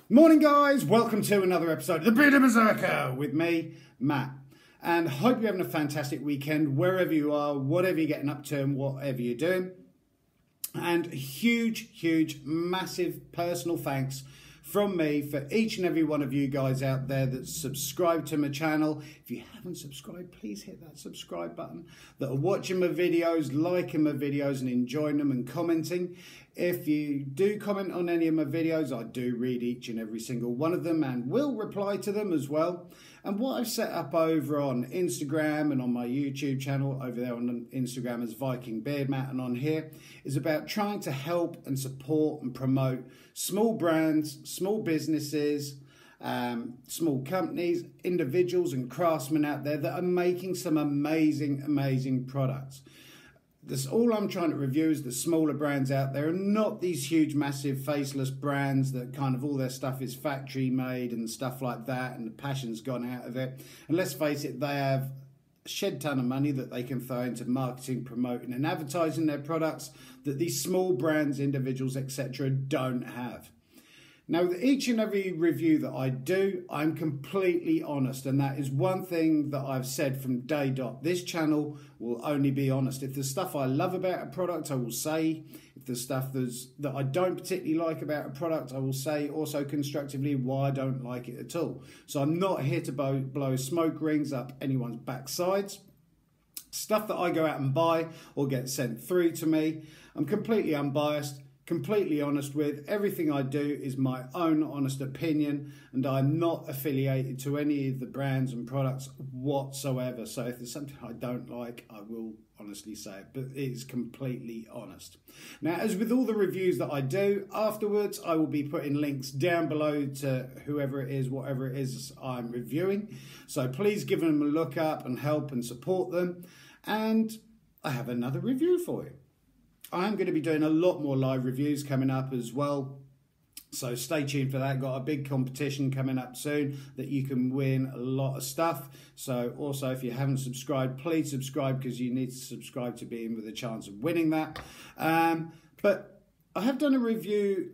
Morning guys, welcome to another episode of The Bearded Berserker with me, Matt. And hope you're having a fantastic weekend wherever you are, whatever you're getting up to and whatever you're doing. And huge, massive personal thanks from me for each and every one of you guys out there that subscribe to my channel. If you haven't subscribed, please hit that subscribe button. That are watching my videos, liking my videos and enjoying them and commenting. If you do comment on any of my videos, I do read each and every single one of them and will reply to them as well. And what I've set up over on Instagram and on my YouTube channel, over there on Instagram as Viking Beard Matt, and on here is about trying to help and support and promote small brands, small businesses, small companies, individuals and craftsmen out there that are making some amazing products. That's all I'm trying to review is the smaller brands out there and not these huge, massive, faceless brands that kind of all their stuff is factory made and stuff like that and the passion's gone out of it. And let's face it, they have a shed ton of money that they can throw into marketing, promoting and advertising their products that these small brands, individuals, etc. don't have. Now, with each and every review that I do, I'm completely honest, and that is one thing that I've said from day dot. This channel will only be honest. If there's stuff I love about a product, I will say. If there's stuff that I don't particularly like about a product, I will say also constructively why I don't like it at all. So I'm not here to blow smoke rings up anyone's backsides. Stuff that I go out and buy or get sent through to me, I'm completely unbiased, completely honest with. Everything I do is my own honest opinion and I'm not affiliated to any of the brands and products whatsoever. So if there's something I don't like, I will honestly say it, but it is completely honest. Now, as with all the reviews that I do, afterwards I will be putting links down below to whoever it is, whatever it is I'm reviewing. So please give them a look up and help and support them. And I have another review for you. I'm going to be doing a lot more live reviews coming up as well. So stay tuned for that. Got a big competition coming up soon that you can win a lot of stuff. So also, if you haven't subscribed, please subscribe because you need to subscribe to be in with a chance of winning that. But I have done a review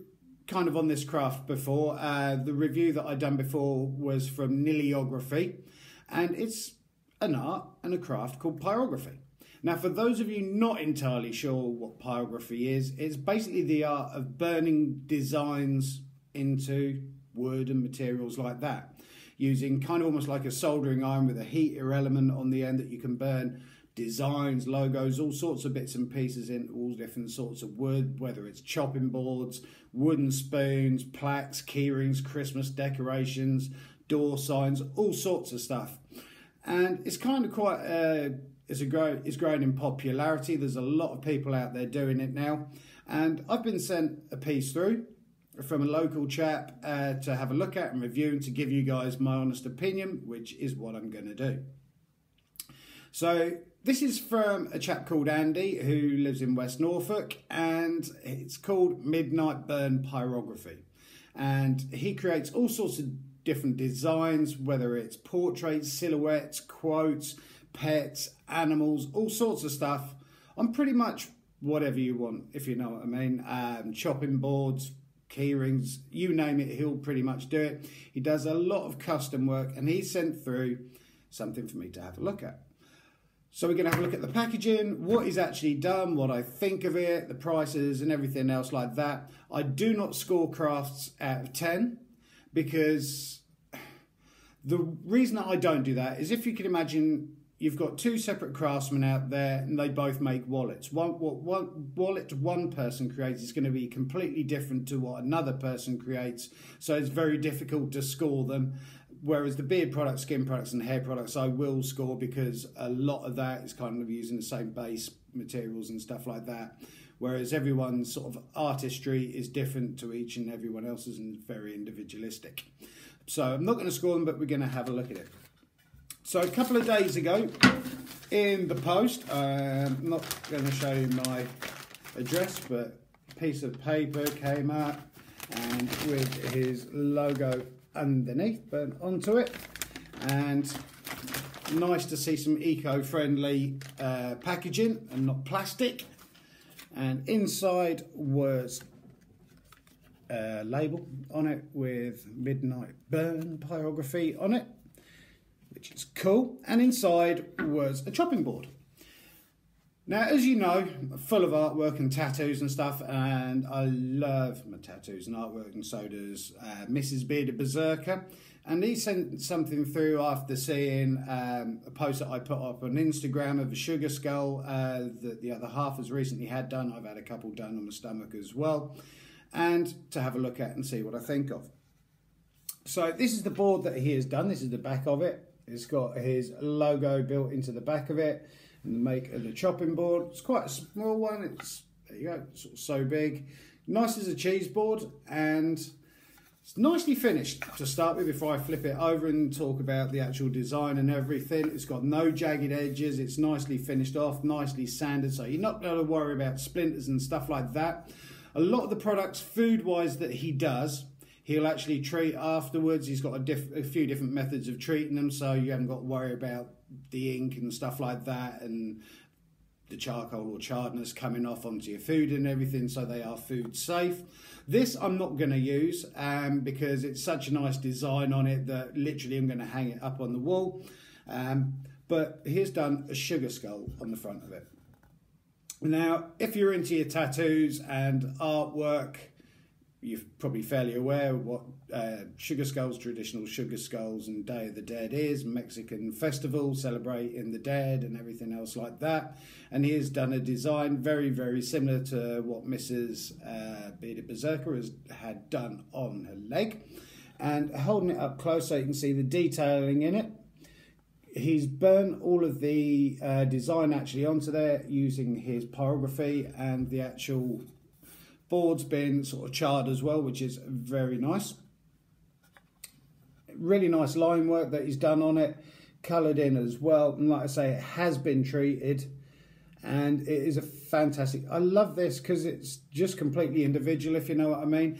kind of on this craft before. The review that I'd done before was from Niliography, and it's an art and a craft called pyrography. Now, for those of you not entirely sure what pyrography is, it's basically the art of burning designs into wood and materials like that, using kind of almost like a soldering iron with a heater element on the end that you can burn designs, logos, all sorts of bits and pieces in all different sorts of wood, whether it's chopping boards, wooden spoons, plaques, key rings, Christmas decorations, door signs, all sorts of stuff. And it's kind of quite it's growing in popularity. There's a lot of people out there doing it now. And I've been sent a piece through from a local chap to have a look at and review and to give you guys my honest opinion, which is what I'm going to do. So this is from a chap called Andy who lives in West Norfolk, and it's called Midnight Burn Pyrography. And he creates all sorts of different designs, whether it's portraits, silhouettes, quotes, pets, animals, all sorts of stuff on pretty much whatever you want, if you know what I mean. Chopping boards, key rings, you name it, he'll pretty much do it. He does a lot of custom work and he sent through something for me to have a look at. So we're going to have a look at the packaging, what he's actually done, what I think of it, the prices and everything else like that. I do not score crafts out of 10 because the reason that I don't do that is if you can imagine you've got two separate craftsmen out there and they both make wallets. What wallet one person creates is going to be completely different to what another person creates. So it's very difficult to score them. Whereas the beard products, skin products and hair products, I will score because a lot of that is kind of using the same base materials and stuff like that. Whereas everyone's sort of artistry is different to each and everyone else's and very individualistic. So I'm not going to score them, but we're going to have a look at it. So a couple of days ago in the post, I'm not going to show you my address, but a piece of paper came up and with his logo underneath burnt onto it, and nice to see some eco-friendly packaging and not plastic. And inside was label on it with Midnight Burn pyrography on it, which is cool. And inside was a chopping board. Now, as you know, I'm full of artwork and tattoos and stuff, and I love my tattoos and artwork, and so does Mrs. Bearded Berserker. And he sent something through after seeing a post that I put up on Instagram of a sugar skull that the other half has recently had done. I've had a couple done on my stomach as well, and to have a look at and see what I think of. So this is the board that he has done. This is the back of it. It's got his logo built into the back of it. And the make of the chopping board. It's quite a small one. It's, there you go, sort of so big. Nice as a cheese board, and it's nicely finished to start with before I flip it over and talk about the actual design and everything. It's got no jagged edges. It's nicely finished off, nicely sanded, so you're not going to worry about splinters and stuff like that. A lot of the products, food-wise, that he does, he'll actually treat afterwards. He's got a few different methods of treating them, so you haven't got to worry about the ink and stuff like that and the charcoal or charredness coming off onto your food and everything, so they are food safe. This I'm not going to use because it's such a nice design on it that literally I'm going to hang it up on the wall. But he's done a sugar skull on the front of it. Now, if you're into your tattoos and artwork, you're probably fairly aware of what Sugar Skulls, traditional Sugar Skulls and Day of the Dead is, Mexican festival celebrating the dead and everything else like that. And he has done a design very, very similar to what Mrs. Bearded Berserker had done on her leg. And holding it up close so you can see the detailing in it. He's burnt all of the design actually onto there using his pyrography, and the actual board's been sort of charred as well, which is very nice. Really nice line work that he's done on it, coloured in as well. And like I say, it has been treated, and it is a fantastic. I love this because it's just completely individual, if you know what I mean.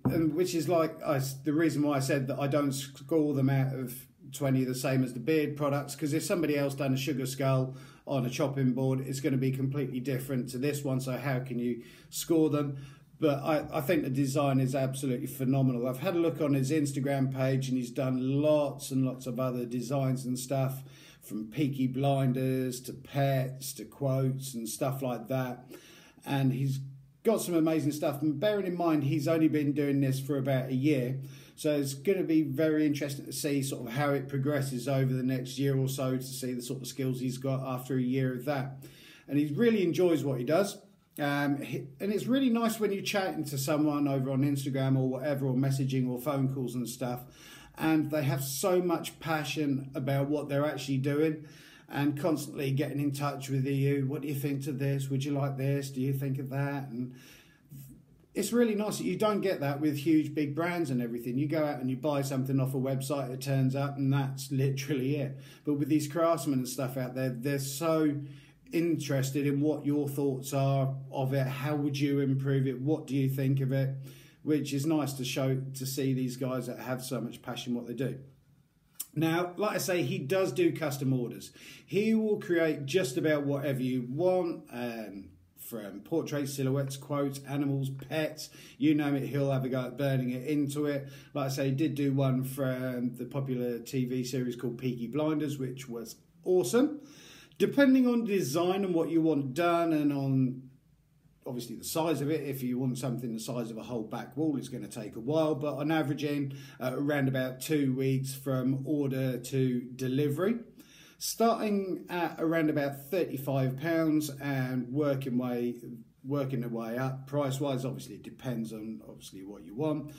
And which is like the reason why I said that I don't score them out of 20 the same as the beard products, because if somebody else done a sugar skull on a chopping board, it's going to be completely different to this one, so how can you score them? But I think the design is absolutely phenomenal. I've had a look on his Instagram page, and he's done lots and lots of other designs and stuff, from Peaky Blinders to pets to quotes and stuff like that. And he's got some amazing stuff, and bearing in mind he's only been doing this for about a year, so it's going to be very interesting to see sort of how it progresses over the next year or so, to see the sort of skills he's got after a year of that. And he really enjoys what he does. And it's really nice when you're chatting to someone over on Instagram or whatever, or messaging or phone calls and stuff, and they have so much passion about what they're actually doing and constantly getting in touch with you. What do you think to this? Would you like this? Do you think of that? And it's really nice that you don't get that with huge big brands and everything. You go out and you buy something off a website, it turns up, and that's literally it. But with these craftsmen and stuff out there, they're so interested in what your thoughts are of it. How would you improve it? What do you think of it? Which is nice to see these guys that have so much passion what they do. Now, like I say, he does do custom orders. He will create just about whatever you want, from portraits, silhouettes, quotes, animals, pets, you name it, he'll have a go at burning it into it. Like I say, he did do one from the popular TV series called Peaky Blinders, which was awesome. Depending on design and what you want done, and on obviously the size of it, if you want something the size of a whole back wall, it's going to take a while, but on averaging around about 2 weeks from order to delivery, starting at around about £35 and working their way up. Price wise, obviously it depends on what you want.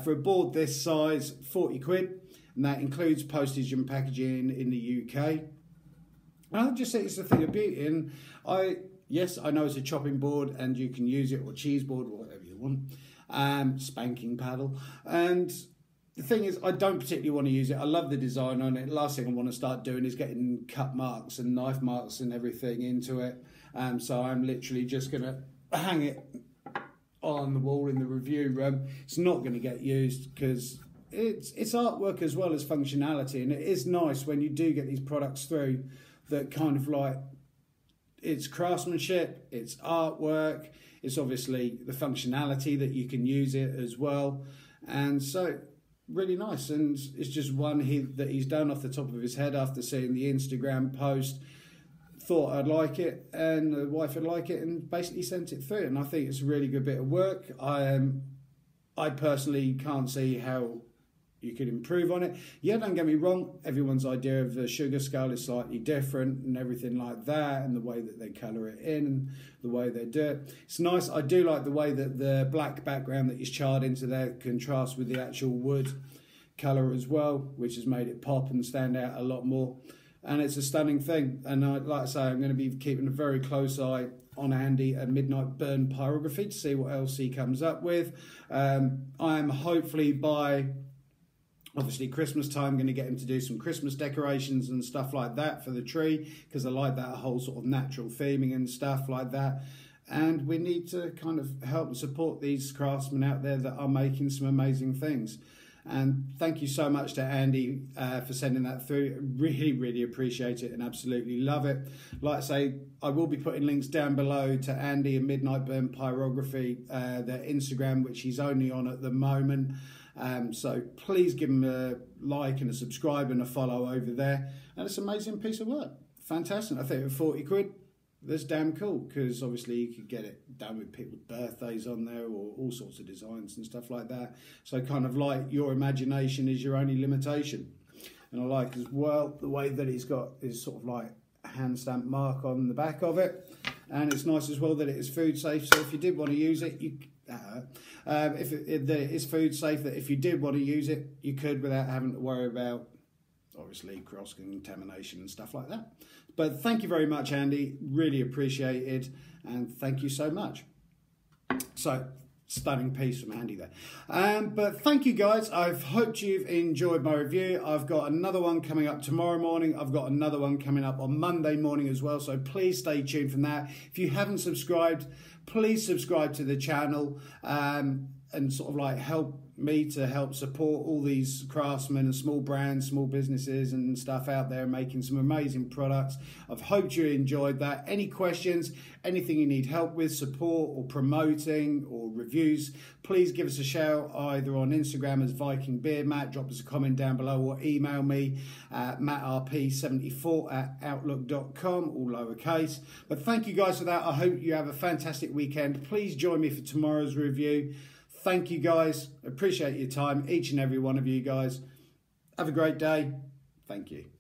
For a board this size, 40 quid, and that includes postage and packaging in the UK. And I just say it's a thing of beauty. And yes, I know it's a chopping board and you can use it, or cheese board, or whatever you want. Spanking paddle. And the thing is, I don't particularly want to use it. I love the design on it. Last thing I want to start doing is getting cut marks and knife marks and everything into it. So I'm literally just going to hang it on the wall in the review room. It's not going to get used because it's artwork as well as functionality. And it is nice when you do get these products through that kind of like, it's craftsmanship, it's artwork, It's obviously the functionality that you can use it as well. And so really nice. And it's just one that he's done off the top of his head after seeing the Instagram post. Thought I'd like it and the wife would like it, and basically sent it through. And I think it's a really good bit of work. I personally can't see how you could improve on it. Yeah, don't get me wrong, everyone's idea of the sugar skull is slightly different and everything like that, and the way that they colour it in and the way they do it. It's nice. I do like the way that the black background that is charred into there contrasts with the actual wood colour as well, which has made it pop and stand out a lot more. And it's a stunning thing. And like I say, I'm going to be keeping a very close eye on Andy at Midnight Burn Pyrography to see what else he comes up with. I am hopefully by obviously Christmas time going to get him to do some Christmas decorations and stuff like that for the tree, because I like that whole sort of natural theming and stuff like that. And we need to kind of help and support these craftsmen out there that are making some amazing things. And thank you so much to Andy for sending that through. Really, really appreciate it and absolutely love it. Like I say, I will be putting links down below to Andy and Midnight Burn Pyrography, their Instagram, which he's only on at the moment. So please give him a like and a subscribe and a follow over there. And it's an amazing piece of work. Fantastic. I think for 40 quid, that's damn cool, because obviously you could get it done with people's birthdays on there or all sorts of designs and stuff like that. So kind of like your imagination is your only limitation. And I like as well the way that it's got his sort of like hand stamp mark on the back of it. And it's nice as well that it is food safe. So if you did want to use it, if it is food safe, that if you did want to use it, you could without having to worry about obviously cross-contamination and stuff like that. But thank you very much, Andy. Really appreciate it. And thank you so much. So, stunning piece from Andy there. But thank you, guys. I've hoped you've enjoyed my review. I've got another one coming up tomorrow morning. I've got another one coming up on Monday morning as well. So please stay tuned from that. If you haven't subscribed, please subscribe to the channel and sort of like help me to help support all these craftsmen and small brands, small businesses and stuff out there making some amazing products. I've hoped you enjoyed that. Any questions, anything you need help with, support or promoting or reviews, please give us a shout either on Instagram as Viking Beard Matt, drop us a comment down below, or email me at mattrp74@outlook.com, all lowercase. But thank you guys for that. I hope you have a fantastic weekend. Please join me for tomorrow's review. Thank you, guys. Appreciate your time, each and every one of you guys. Have a great day. Thank you.